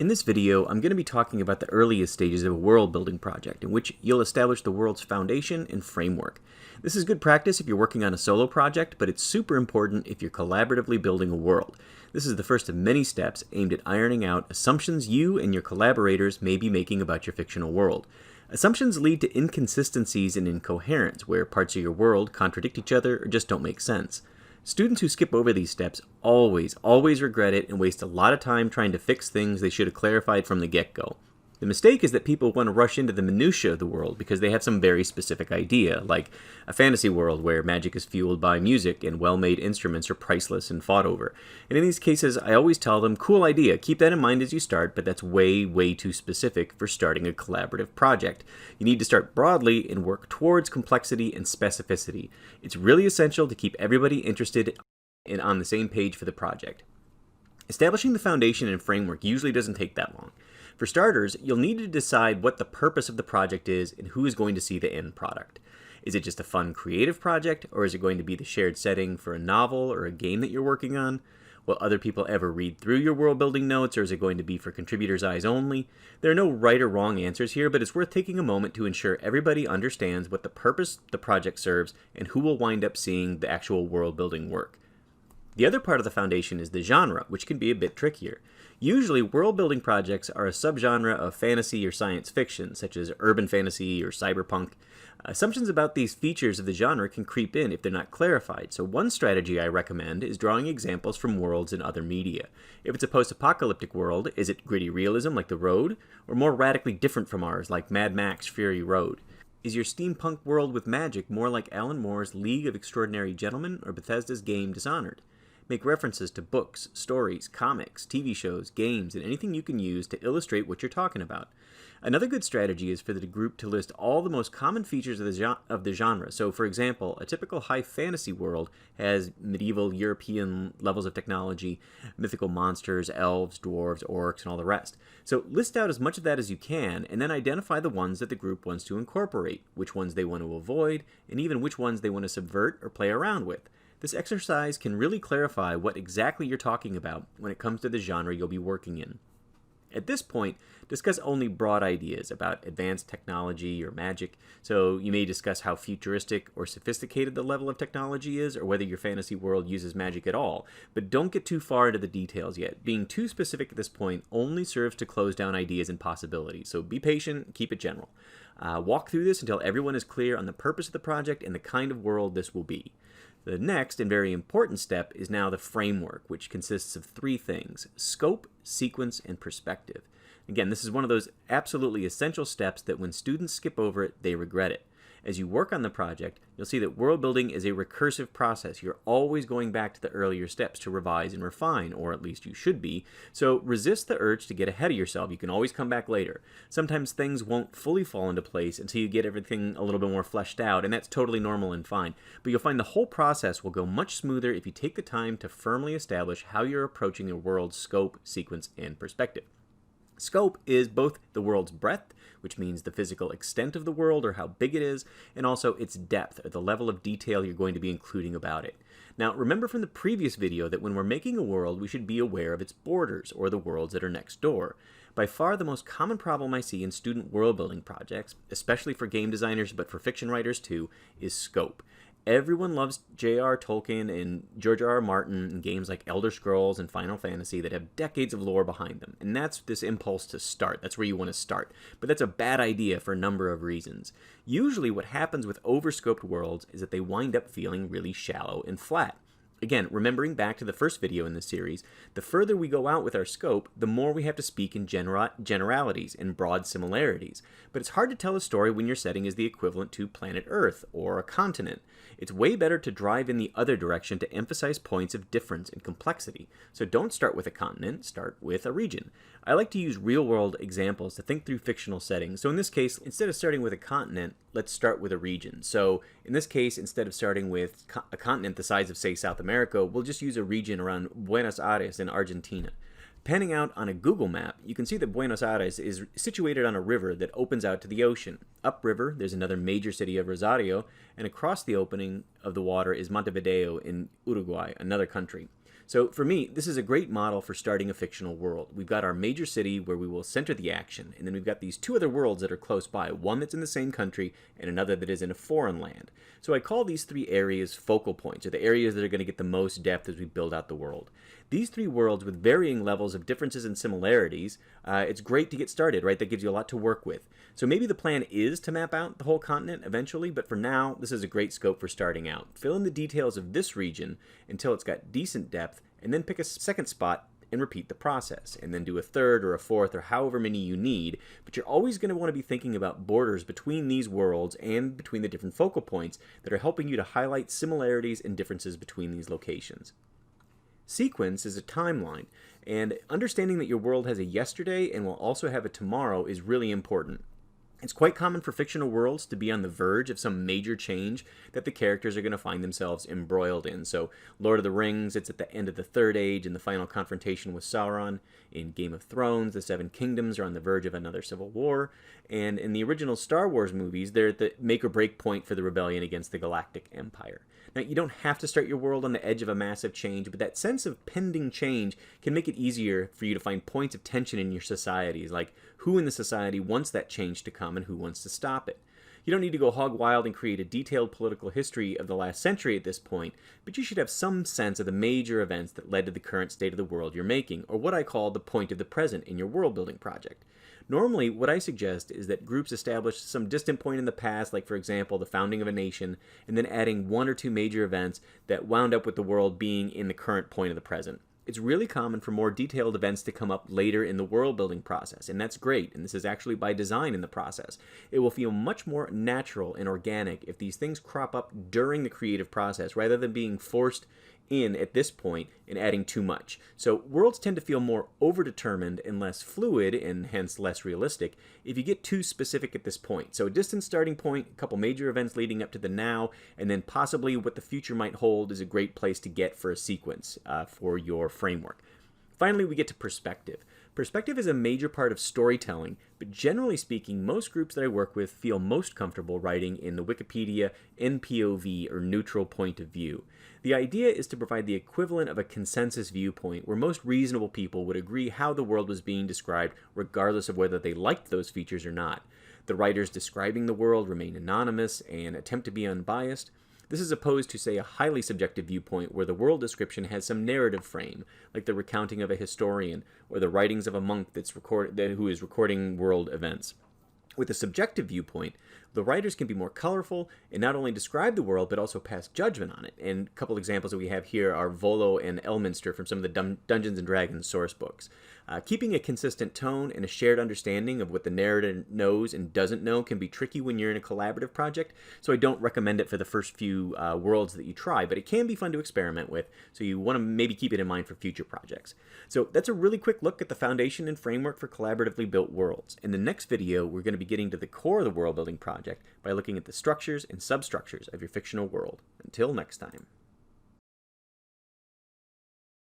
In this video, I'm going to be talking about the earliest stages of a world building project, in which you'll establish the world's foundation and framework. This is good practice if you're working on a solo project, but it's super important if you're collaboratively building a world. This is the first of many steps aimed at ironing out assumptions you and your collaborators may be making about your fictional world. Assumptions lead to inconsistencies and incoherence, where parts of your world contradict each other or just don't make sense. Students who skip over these steps always regret it and waste a lot of time trying to fix things they should have clarified from the get-go. The mistake is that people want to rush into the minutiae of the world because they have some very specific idea, like a fantasy world where magic is fueled by music and well-made instruments are priceless and fought over. And in these cases, I always tell them, cool idea, keep that in mind as you start, but that's way too specific for starting a collaborative project. You need to start broadly and work towards complexity and specificity. It's really essential to keep everybody interested and on the same page for the project. Establishing the foundation and framework usually doesn't take that long. For starters, you'll need to decide what the purpose of the project is and who is going to see the end product. Is it just a fun creative project, or is it going to be the shared setting for a novel or a game that you're working on? Will other people ever read through your world building notes, or is it going to be for contributors' eyes only? There are no right or wrong answers here, but it's worth taking a moment to ensure everybody understands what the purpose the project serves and who will wind up seeing the actual world building work. The other part of the foundation is the genre, which can be a bit trickier. Usually, world-building projects are a subgenre of fantasy or science fiction, such as urban fantasy or cyberpunk. Assumptions about these features of the genre can creep in if they're not clarified, so one strategy I recommend is drawing examples from worlds in other media. If it's a post-apocalyptic world, is it gritty realism like The Road, or more radically different from ours like Mad Max Fury Road? Is your steampunk world with magic more like Alan Moore's League of Extraordinary Gentlemen or Bethesda's game Dishonored? Make references to books, stories, comics, TV shows, games, and anything you can use to illustrate what you're talking about. Another good strategy is for the group to list all the most common features of the genre. So, for example, a typical high fantasy world has medieval European levels of technology, mythical monsters, elves, dwarves, orcs, and all the rest. So list out as much of that as you can, and then identify the ones that the group wants to incorporate, which ones they want to avoid, and even which ones they want to subvert or play around with. This exercise can really clarify what exactly you're talking about when it comes to the genre you'll be working in. At this point, discuss only broad ideas about advanced technology or magic, so you may discuss how futuristic or sophisticated the level of technology is, or whether your fantasy world uses magic at all, but don't get too far into the details yet. Being too specific at this point only serves to close down ideas and possibilities, so be patient, keep it general. Walk through this until everyone is clear on the purpose of the project and the kind of world this will be. The next and very important step is now the framework, which consists of three things: scope, sequence, and perspective. Again, this is one of those absolutely essential steps that when students skip over it, they regret it. As you work on the project, you'll see that world building is a recursive process. You're always going back to the earlier steps to revise and refine, or at least you should be. So resist the urge to get ahead of yourself. You can always come back later. Sometimes things won't fully fall into place until you get everything a little bit more fleshed out, and that's totally normal and fine. But you'll find the whole process will go much smoother if you take the time to firmly establish how you're approaching your world's scope, sequence, and perspective. Scope is both the world's breadth, which means the physical extent of the world or how big it is, and also its depth, or the level of detail you're going to be including about it. Now, remember from the previous video that when we're making a world, we should be aware of its borders, or the worlds that are next door. By far the most common problem I see in student world building projects, especially for game designers but for fiction writers too, is scope. Everyone loves J.R. Tolkien and George R.R. Martin and games like Elder Scrolls and Final Fantasy that have decades of lore behind them. And that's this impulse to start. That's where you want to start. But that's a bad idea for a number of reasons. Usually what happens with overscoped worlds is that they wind up feeling really shallow and flat. Again, remembering back to the first video in this series, the further we go out with our scope, the more we have to speak in generalities and broad similarities. But it's hard to tell a story when your setting is the equivalent to planet Earth or a continent. It's way better to drive in the other direction to emphasize points of difference and complexity. So don't start with a continent, start with a region. I like to use real-world examples to think through fictional settings. So in this case, instead of starting with a continent, let's start with a region. So in this case, instead of starting with a continent the size of, say, South America, we'll just use a region around Buenos Aires in Argentina. Panning out on a Google map, you can see that Buenos Aires is situated on a river that opens out to the ocean. Upriver, there's another major city of Rosario, and across the opening of the water is Montevideo in Uruguay, another country. So for me, this is a great model for starting a fictional world. We've got our major city where we will center the action, and then we've got these two other worlds that are close by, one that's in the same country and another that is in a foreign land. So I call these three areas focal points, or the areas that are going to get the most depth as we build out the world. These three worlds with varying levels of differences and similarities, it's great to get started, right? That gives you a lot to work with. So maybe the plan is to map out the whole continent eventually, but for now, this is a great scope for starting out. Fill in the details of this region until it's got decent depth, and then pick a second spot and repeat the process, and then do a third or a fourth or however many you need, but you're always going to want to be thinking about borders between these worlds and between the different focal points that are helping you to highlight similarities and differences between these locations. Sequence is a timeline, and understanding that your world has a yesterday and will also have a tomorrow is really important. It's quite common for fictional worlds to be on the verge of some major change that the characters are going to find themselves embroiled in. So Lord of the Rings, it's at the end of the Third Age and the final confrontation with Sauron. In Game of Thrones, the Seven Kingdoms are on the verge of another civil war. And in the original Star Wars movies, they're at the make or break point for the rebellion against the Galactic Empire. Now, you don't have to start your world on the edge of a massive change, but that sense of pending change can make it easier for you to find points of tension in your societies, like who in the society wants that change to come and who wants to stop it. You don't need to go hog wild and create a detailed political history of the last century at this point, but you should have some sense of the major events that led to the current state of the world you're making, or what I call the point of the present in your world building project. Normally, what I suggest is that groups establish some distant point in the past, like for example, the founding of a nation, and then adding one or two major events that wound up with the world being in the current point of the present. It's really common for more detailed events to come up later in the world building process, and that's great, and this is actually by design in the process. It will feel much more natural and organic if these things crop up during the creative process rather than being forced in at this point and adding too much. So worlds tend to feel more overdetermined and less fluid, and hence less realistic, if you get too specific at this point. So a distant starting point, a couple major events leading up to the now, and then possibly what the future might hold is a great place to get for a sequence for your framework. Finally, we get to perspective. Perspective is a major part of storytelling, but generally speaking, most groups that I work with feel most comfortable writing in the Wikipedia NPOV, or neutral point of view. The idea is to provide the equivalent of a consensus viewpoint where most reasonable people would agree how the world was being described regardless of whether they liked those features or not. The writers describing the world remain anonymous and attempt to be unbiased. This is opposed to, say, a highly subjective viewpoint where the world description has some narrative frame, like the recounting of a historian or the writings of a monk who is recording world events. With a subjective viewpoint, the writers can be more colorful and not only describe the world, but also pass judgment on it. And a couple examples that we have here are Volo and Elminster from some of the Dungeons & Dragons source books. Keeping a consistent tone and a shared understanding of what the narrator knows and doesn't know can be tricky when you're in a collaborative project, so I don't recommend it for the first few worlds that you try, but it can be fun to experiment with, so you want to maybe keep it in mind for future projects. So that's a really quick look at the foundation and framework for collaboratively built worlds. In the next video, we're going to be getting to the core of the world building project by looking at the structures and substructures of your fictional world. Until next time.